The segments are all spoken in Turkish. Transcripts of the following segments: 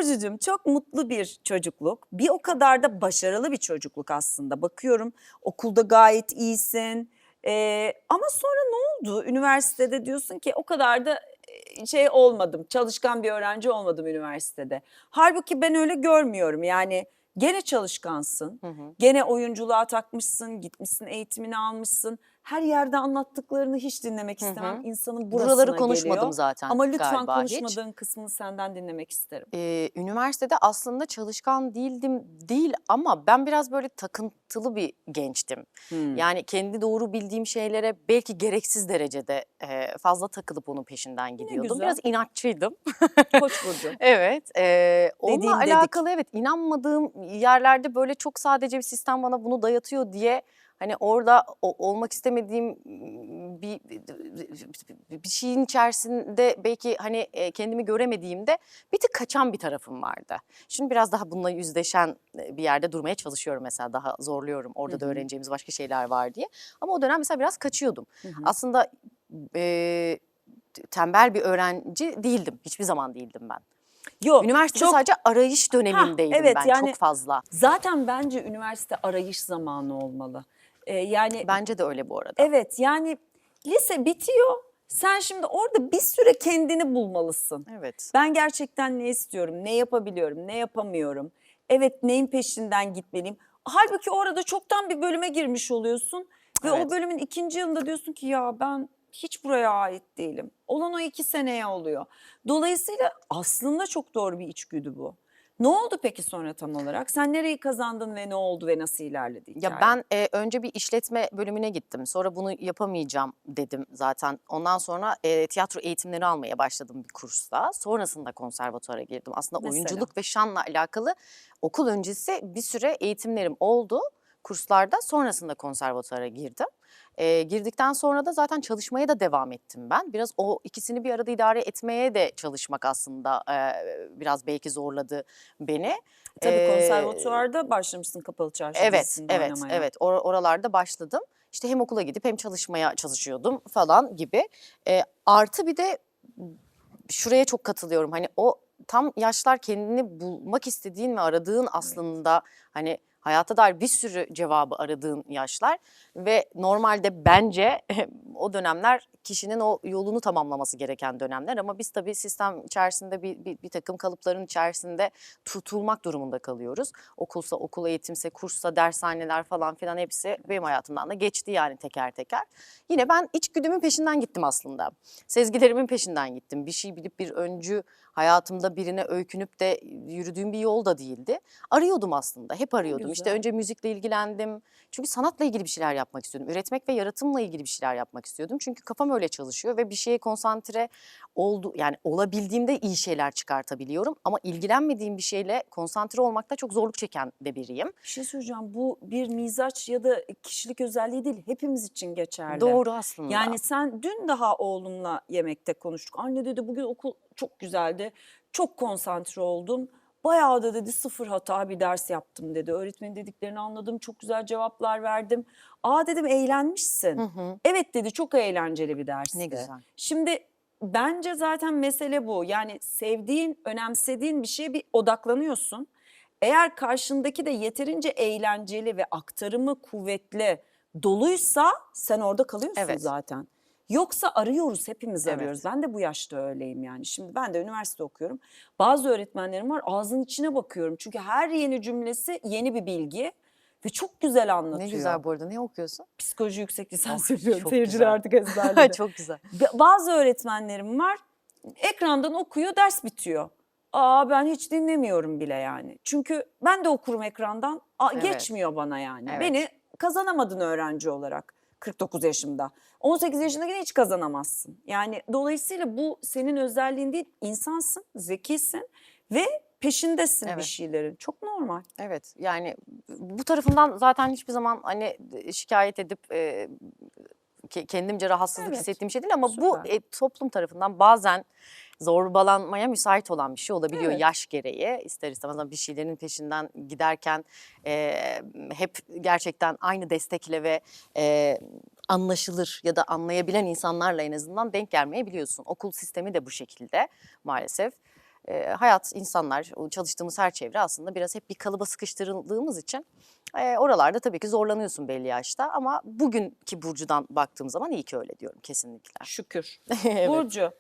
Burcucuğum çok mutlu bir çocukluk. Bir o kadar da başarılı bir çocukluk aslında. Bakıyorum okulda gayet iyisin. Ama sonra ne oldu? Üniversitede diyorsun ki o kadar da şey olmadım. Çalışkan bir öğrenci olmadım üniversitede. Halbuki ben öyle görmüyorum. Yani gene çalışkansın. Hı hı. Gene oyunculuğa takmışsın, gitmişsin eğitimini almışsın. Her yerde anlattıklarını hiç dinlemek Hı istemem. hı. İnsanın Buraları burasına konuşmadım geliyor. zaten Ama lütfen galiba hiç. konuşmadığın kısmını senden dinlemek isterim. Üniversitede aslında çalışkan değildim değil ama ben biraz böyle takıntılı bir gençtim. Hımm. Yani kendi doğru bildiğim şeylere belki gereksiz derecede fazla takılıp onun peşinden Ne gidiyordum. Biraz güzel. inatçıydım. Koç burcu. Evet, onunla Dediğim dedik. alakalı evet, inanmadığım yerlerde böyle çok sadece bir sistem bana bunu dayatıyor diye, hani, orada olmak istemediğim, bir şeyin içerisinde belki, hani, kendimi göremediğimde bir tık kaçan bir tarafım vardı. Şimdi biraz daha bununla yüzleşen, bir yerde durmaya çalışıyorum mesela, daha zorluyorum. Hı Orada da hı. öğreneceğimiz başka şeyler var diye. Ama o dönem mesela biraz kaçıyordum. Hı hı. Aslında, eee, tembel bir öğrenci değildim. Hiçbir zaman değildim ben. Yo, Üniversitede çok sadece arayış dönemindeydim evet, ben çok yani fazla. zaten bence üniversite arayış zamanı olmalı. Yani Bence de öyle bu arada. evet, yani lise bitiyor. Sen şimdi orada bir süre kendini bulmalısın. Evet. Ben gerçekten ne istiyorum, ne yapabiliyorum, ne yapamıyorum? Evet, neyin peşinden gitmeliyim? Halbuki orada çoktan bir bölüme girmiş oluyorsun ve o Evet. bölümün 2. yılında diyorsun ki ya ben hiç buraya ait değilim. Olan o 2 seneye oluyor. Dolayısıyla aslında çok doğru bir içgüdü bu. Ne oldu peki sonra tam olarak? Sen nereyi kazandın ve ne oldu ve nasıl ilerledi Ya, hikaye? ben, önce bir işletme bölümüne gittim. Sonra bunu yapamayacağım dedim zaten. Ondan sonra, tiyatro eğitimleri almaya başladım bir kursta. Sonrasında konservatuvara girdim. Aslında Mesela. oyunculuk ve şanla alakalı okul öncesi bir süre eğitimlerim oldu kurslarda. Sonrasında konservatuvara girdim. Girdikten sonra da zaten çalışmaya da devam ettim ben. Biraz o ikisini bir arada idare etmeye de çalışmak aslında, biraz belki zorladı beni. Tabii Eee konservatuvarda başlamışsın Kapalı Çarşı Evet, dizisinde evet, oynamaya. evet. Oralarda başladım. İşte hem okula gidip hem çalışmaya çalışıyordum falan gibi. Artı bir de şuraya çok katılıyorum. Hani o tam yaşlar kendini bulmak istediğin ve aradığın Evet. aslında hani hayata dair bir sürü cevabı aradığın yaşlar ve normalde bence o dönemler kişinin o yolunu tamamlaması gereken dönemler ama biz tabii sistem içerisinde bir takım kalıpların içerisinde tutulmak durumunda kalıyoruz. Okulsa okul, eğitimse kurssa, dershaneler falan filan hepsi benim hayatımdan da geçti yani teker teker. Yine ben içgüdümün peşinden gittim aslında. Sezgilerimin peşinden gittim. Bir şey bilip bir öncü hayatımda birine öykünüp de yürüdüğüm bir yol da değildi. Arıyordum aslında, hep Ne arıyordum. İşte güzel. önce müzikle ilgilendim. Çünkü sanatla ilgili bir şeyler yapmak istiyordum. Üretmek ve yaratımla ilgili bir şeyler yapmak istiyordum. Çünkü kafam öyle çalışıyor ve bir şeye konsantre yani olabildiğimde iyi şeyler çıkartabiliyorum. Ama ilgilenmediğim bir şeyle konsantre olmakta çok zorluk çeken de biriyim. Bir şey söyleyeceğim. Bu bir mizaç ya da kişilik özelliği değil. Hepimiz için geçerli. Doğru aslında. Yani sen dün daha oğlumla yemekte konuştuk. Anne dedi bugün okul çok güzeldi. Çok konsantre oldum. Bayağı da dedi sıfır hata bir ders yaptım dedi. Öğretmenin dediklerini anladım. Çok güzel cevaplar verdim. Aa dedim Hı eğlenmişsin. hı. Evet dedi çok eğlenceli bir Ne dersti. güzel. Şimdi bence zaten mesele bu. Yani sevdiğin, önemsediğin bir şeye bir odaklanıyorsun. Eğer karşındaki de yeterince eğlenceli ve aktarımı kuvvetli, doluysa sen orada kalıyorsun Evet, zaten. Yoksa arıyoruz, hepimiz arıyoruz. evet. Ben de bu yaşta öyleyim yani. Şimdi ben de üniversite okuyorum. Bazı öğretmenlerim var ağzının içine bakıyorum. Çünkü her yeni cümlesi yeni bir bilgi ve çok güzel Ne anlatıyor. güzel bu arada. Ne okuyorsun? Psikoloji yüksek Oh, lisans yapıyorum. çok Seyirciler güzel. artık ezberledi. Çok güzel. Bazı öğretmenlerim var ekrandan okuyor ders bitiyor. Aa ben hiç dinlemiyorum bile yani. Çünkü ben de okurum ekrandan. Evet, Geçmiyor bana yani. evet, Beni kazanamadın öğrenci olarak 49 yaşımda. 18 yaşındakini hiç kazanamazsın. Yani dolayısıyla bu senin özelliğin değil. İnsansın, zekisin ve peşindesin bir evet, şeylerin. Çok normal. evet. Yani bu tarafından zaten hiçbir zaman hani şikayet edip kendimce rahatsızlık Evet, hissettiğim şey değil ama bu süper. toplum tarafından bazen zorbalanmaya müsait olan bir şey olabiliyor Evet. yaş gereği. İster istemez ama bir şeylerin peşinden giderken hep gerçekten aynı destekle ve anlaşılır ya da anlayabilen insanlarla en azından denk gelmeyebiliyorsun. Okul sistemi de bu şekilde maalesef. Hayat, insanlar, o çalıştığımız her çevre aslında biraz hep bir kalıba sıkıştırıldığımız için oralarda tabii ki zorlanıyorsun belli yaşta. Ama bugünkü Burcu'dan baktığım zaman iyi ki öyle diyorum kesinlikle. Şükür. Evet. Burcu,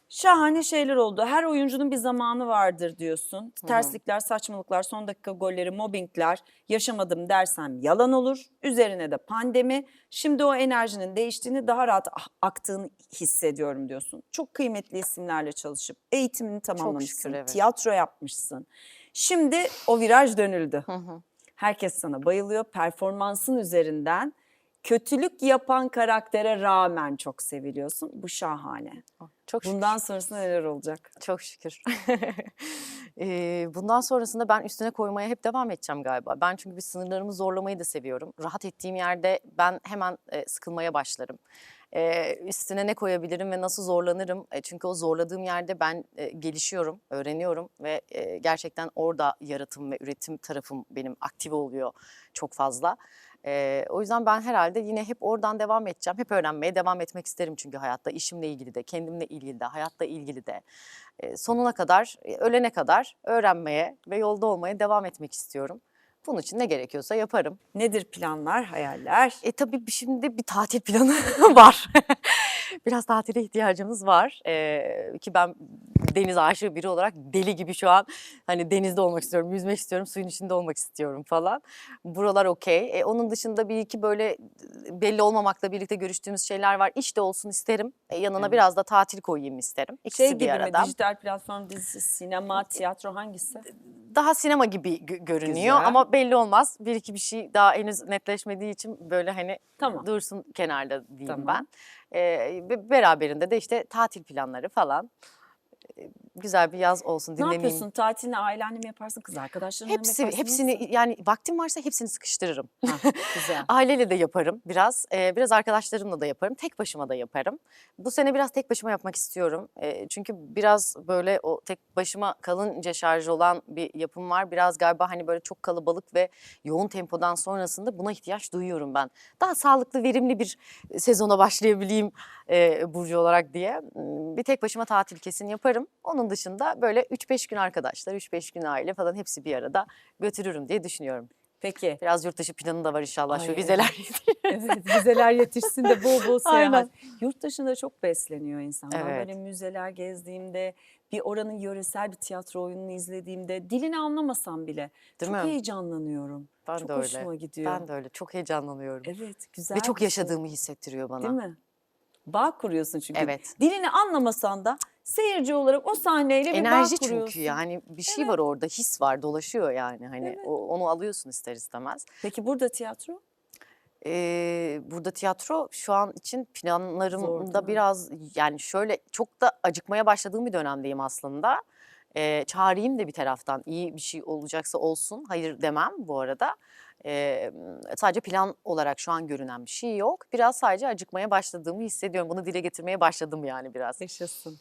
şahane şeyler oldu. Her oyuncunun bir zamanı vardır diyorsun. Terslikler, saçmalıklar, son dakika golleri, mobbingler yaşamadım dersem yalan olur. Üzerine de pandemi. Şimdi o enerjinin değiştiğini, daha rahat aktığını hissediyorum diyorsun. Çok kıymetli isimlerle çalışıp eğitimini tamamlamışsın. evet. Tiyatro yapmışsın. Şimdi o viraj dönüldü. Hı hı. Herkes sana bayılıyor. Performansın üzerinden kötülük yapan karaktere rağmen çok seviliyorsun. Bu şahane. Çok şükür. Bundan sonrasında neler olacak? Çok şükür. Bundan sonrasında ben üstüne koymaya hep devam edeceğim galiba. Ben çünkü bir sınırlarımı zorlamayı da seviyorum. Rahat ettiğim yerde ben hemen sıkılmaya başlarım. Üstüne ne koyabilirim ve nasıl zorlanırım? Çünkü o zorladığım yerde ben gelişiyorum, öğreniyorum ve gerçekten orada yaratım ve üretim tarafım benim aktive oluyor çok fazla. O yüzden ben herhalde yine hep oradan devam edeceğim. Hep öğrenmeye devam etmek isterim çünkü hayatta. İşimle ilgili de, kendimle ilgili de, hayatta ilgili de. Sonuna kadar, ölene kadar öğrenmeye ve yolda olmaya devam etmek istiyorum. Bunun için ne gerekiyorsa yaparım. Nedir planlar, hayaller? Tabii şimdi bir tatil planı var. Biraz tatile ihtiyacımız var. Ki ben deniz aşığı biri olarak deli gibi şu an hani denizde olmak istiyorum, yüzmek istiyorum, suyun içinde olmak istiyorum falan. Buralar okey. Onun dışında bir iki böyle belli olmamakla birlikte görüştüğümüz şeyler var. İş de olsun isterim. Yanına Evet. biraz da tatil koyayım isterim. İkisi Şey bir gibi mi? arada. Dijital platform dizisi, sinema, tiyatro hangisi? Daha sinema gibi görünüyor Güzel. ama belli olmaz. Bir iki bir şey daha henüz netleşmediği için böyle hani Tamam. dursun kenarda diyeyim Tamam. ben. Beraberinde de işte tatil planları falan. Güzel bir yaz olsun, Ne dinleneyim. yapıyorsun? Tatilini ailenle mi yaparsın, kız arkadaşlarınla mı yaparsın? Hepsini yani vaktim varsa hepsini sıkıştırırım. Ha, güzel. Aileyle de yaparım biraz. Biraz arkadaşlarımla da yaparım. Tek başıma da yaparım. Bu sene biraz tek başıma yapmak istiyorum. Çünkü biraz böyle o tek başıma kalınca şarj olan bir yapım var. Biraz galiba hani böyle çok kalabalık ve yoğun tempodan sonrasında buna ihtiyaç duyuyorum ben. Daha sağlıklı, verimli bir sezona başlayabileyim Burcu olarak diye. Bir tek başıma tatil kesin yaparım. Onun dışında böyle 3-5 gün arkadaşlar, 3-5 gün aile falan hepsi bir arada götürürüm diye düşünüyorum. Peki. Biraz yurt dışı planı da var inşallah. Ay, Şu evet. vizeler Evet, vizeler yetişsin de bol bol seyahat. Aynen. Yurt dışında çok besleniyor insanlar. Evet. Böyle müzeler gezdiğimde, bir oranın yöresel bir tiyatro oyununu izlediğimde, dilini anlamasam bile Değil çok mi? heyecanlanıyorum. Ben çok de öyle. hoşuma gidiyor. Ben de öyle. Çok heyecanlanıyorum. Evet, güzel Ve çok bir şey. yaşadığımı hissettiriyor bana. Değil mi? Bağ kuruyorsun çünkü. Evet. Dilini anlamasan da seyirci olarak o sahneyle bir bağ Enerji kuruyorsun. çünkü yani bir şey Evet. var orada, his var, dolaşıyor yani hani Evet. onu alıyorsun ister istemez. Peki burada tiyatro? Burada tiyatro şu an için Zor, değil planlarımda mi? biraz yani şöyle çok da acıkmaya başladığım bir dönemdeyim aslında. Çağırayım da bir taraftan iyi bir şey olacaksa olsun. Hayır demem bu arada. Sadece plan olarak şu an görünen bir şey yok. Biraz sadece acıkmaya başladığımı hissediyorum. Bunu dile getirmeye başladım yani biraz. Yaşasın.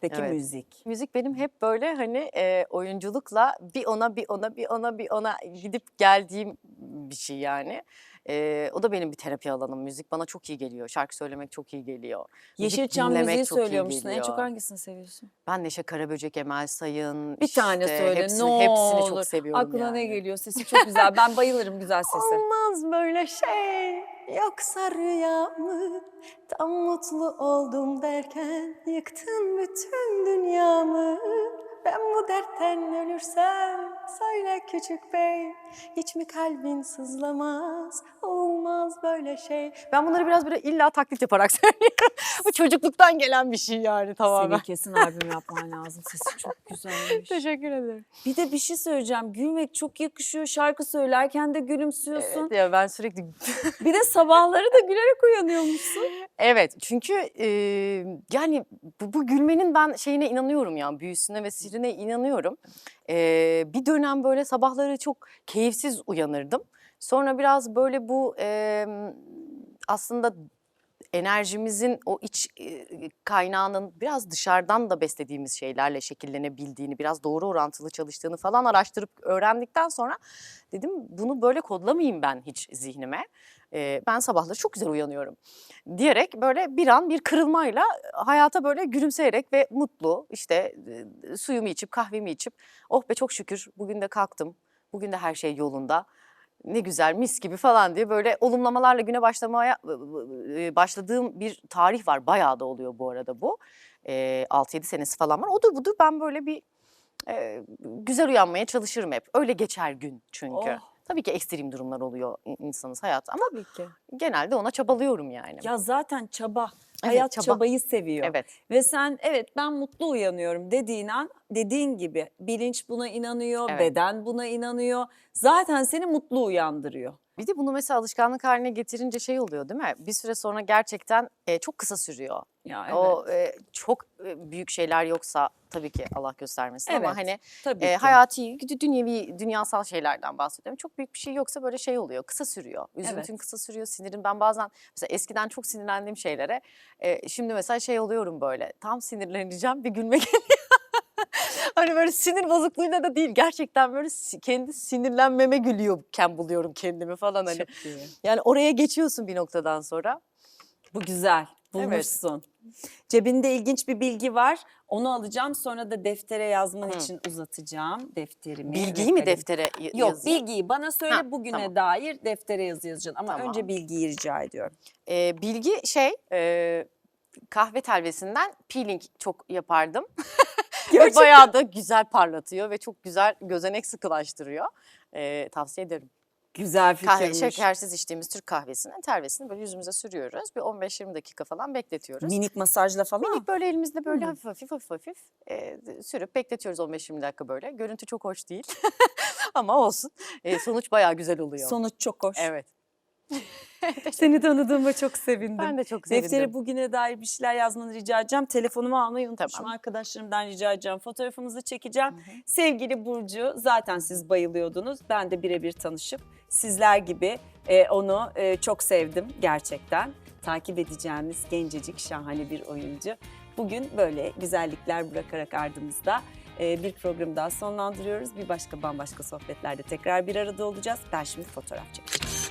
Peki Evet. müzik? Müzik benim hep böyle hani oyunculukla bir ona gidip geldiğim bir şey yani. O da benim bir terapi alanım. Müzik bana çok iyi geliyor. Şarkı söylemek çok iyi geliyor. Müzik Yeşilçam dinlemek müziği çok iyi söylüyormuşsun. En çok geliyor. hangisini seviyorsun? Ben Neşe Karaböcek, Emel Sayın, Bir tane işte söyle hepsini ne çok olur. seviyorum Aklına ne yani. geliyor? Sesi çok güzel. Ben bayılırım güzel sese. Olmaz böyle şey, yoksa rüya mı? Tam mutlu oldum derken yıktın bütün dünyamı. Ben bu dertten ölürsem söyle küçük bey, hiç mi kalbin sızlamaz? Olmaz böyle şey. Ben bunları biraz böyle illa taklit yaparak söylüyorum. Bu çocukluktan gelen bir şey yani tamamen. Senin kesin albüm yapman lazım. Sesi çok güzelmiş. Teşekkür ederim. Bir de bir şey söyleyeceğim. Gülmek çok yakışıyor. Şarkı söylerken de gülümsüyorsun. Evet ya ben sürekli Bir de sabahları da gülerek uyanıyormuşsun. Evet çünkü yani bu gülmenin ben şeyine inanıyorum ya büyüsüne ve sirine inanıyorum. Bir dönem böyle sabahları çok keyifsiz uyanırdım. Sonra biraz böyle bu aslında enerjimizin o iç kaynağının biraz dışarıdan da beslediğimiz şeylerle şekillenebildiğini, biraz doğru orantılı çalıştığını falan araştırıp öğrendikten sonra dedim bunu böyle kodlamayayım ben hiç zihnime. Ben sabahları çok güzel uyanıyorum diyerek böyle bir an bir kırılmayla hayata böyle gülümseyerek ve mutlu işte suyumu içip kahvemi içip oh be çok şükür bugün de kalktım, bugün de her şey yolunda. Ne güzel mis gibi falan diye böyle olumlamalarla güne başlamaya başladığım bir tarih var. Bayağı da oluyor bu arada bu. 6-7 senesi falan var. Odur budur ben böyle bir güzel uyanmaya çalışırım hep. Öyle geçer gün çünkü. Oh. Tabii ki ekstrem durumlar oluyor insanız hayat ama Tabii ki. genelde ona çabalıyorum yani. Ya zaten çaba. Evet, Hayat çaba. çabayı seviyor. Evet. Ve sen evet ben mutlu uyanıyorum dediğin an dediğin gibi bilinç buna inanıyor, Evet. beden buna inanıyor. Zaten seni mutlu uyandırıyor. Bir de bunu mesela alışkanlık haline getirince şey oluyor değil mi? Bir süre sonra gerçekten çok kısa sürüyor. Ya evet. O çok büyük şeyler yoksa tabii ki Allah göstermesin ama Evet, hani tabii ki. hayati, dünyevi, dünyasal şeylerden bahsediyorum. Çok büyük bir şey yoksa böyle şey oluyor, kısa sürüyor. Üzüntün Evet. kısa sürüyor, sinirim. Ben bazen mesela eskiden çok sinirlendiğim şeylere şimdi mesela şey oluyorum böyle. Tam sinirleneceğim bir gülme geliyor. Hani böyle sinir bozukluğuyla da değil gerçekten böyle kendi sinirlenmeme gülüyorken buluyorum kendimi falan hani. Çok iyi. Yani oraya geçiyorsun bir noktadan sonra. Bu güzel. Evet. Bulmuşsun. Cebinde ilginç bir bilgi var. Onu alacağım sonra da deftere yazman için uzatacağım defterimi. Bilgiyi ve mi kalemi. deftere Yok yazayım? bilgiyi bana söyle Ha, bugüne tamam. dair deftere yazacaksın. Ama Tamam. önce bilgiyi rica ediyorum. Bilgi kahve telvesinden peeling çok yapardım. Ve bayağı da güzel parlatıyor ve çok güzel gözenek sıkılaştırıyor. Tavsiye ederim. Güzel Kahve, fikirmiş. şekersiz içtiğimiz Türk kahvesinin telvesini böyle yüzümüze sürüyoruz. Bir 15-20 dakika falan bekletiyoruz. Minik masajla falan. Minik böyle elimizde böyle hafif hafif sürüp bekletiyoruz 15-20 dakika böyle. Görüntü çok hoş değil ama olsun. Sonuç bayağı güzel oluyor. Sonuç çok hoş. Evet. Seni tanıdığıma çok sevindim. Ben de çok sevindim. Deftere bugüne dair bir şeyler yazmanı rica edeceğim. Telefonumu almayı unutmuşum. Tamam. Arkadaşlarımdan rica edeceğim. Fotoğrafımızı çekeceğim. Sevgili Burcu zaten siz bayılıyordunuz. Ben de birebir tanışıp sizler gibi onu çok sevdim gerçekten. Takip edeceğimiz gencecik şahane bir oyuncu. Bugün böyle güzellikler bırakarak ardımızda bir programı daha sonlandırıyoruz. Bir başka bambaşka sohbetlerde tekrar bir arada olacağız. Ben şimdi fotoğraf çekeceğim.